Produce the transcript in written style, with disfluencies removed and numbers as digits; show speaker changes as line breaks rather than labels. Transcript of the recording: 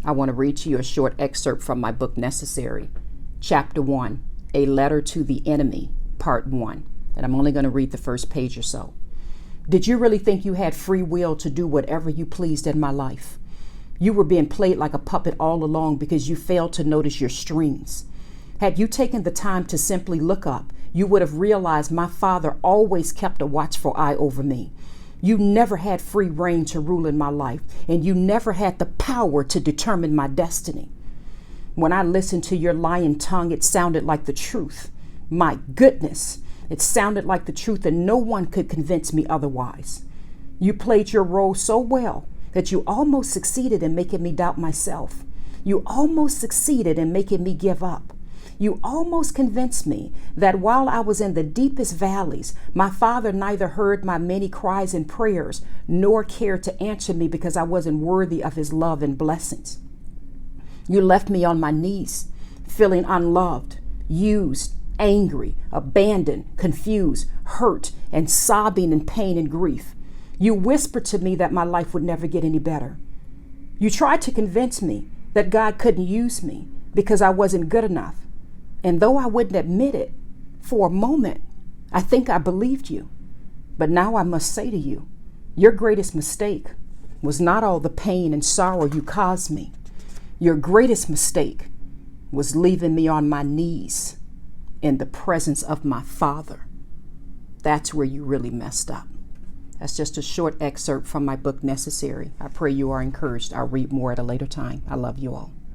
I want to read to you a short excerpt from my book, Necessary. Chapter 1, A Letter to the Enemy, Part 1. And I'm only going to read the first page or so. Did you really think you had free will to do whatever you pleased in my life? You were being played like a puppet all along because you failed to notice your strings. Had you taken the time to simply look up, you would have realized my Father always kept a watchful eye over me. You never had free reign to rule in my life, and you never had the power to determine my destiny. When I listened to your lying tongue, it sounded like the truth. My goodness, it sounded like the truth, and no one could convince me otherwise. You played your role so well that you almost succeeded in making me doubt myself. You almost succeeded in making me give up. You almost convinced me that while I was in the deepest valleys, my Father neither heard my many cries and prayers, nor cared to answer me because I wasn't worthy of his love and blessings. You left me on my knees, feeling unloved, used, angry, abandoned, confused, hurt, and sobbing in pain and grief. You whispered to me that my life would never get any better. You tried to convince me that God couldn't use me because I wasn't good enough. And though I wouldn't admit it, for a moment, I think I believed you. But now I must say to you, your greatest mistake was not all the pain and sorrow you caused me. Your greatest mistake was leaving me on my knees in the presence of my Father. That's where you really messed up. That's just a short excerpt from my book, Necessary. I pray you are encouraged. I'll read more at a later time. I love you all.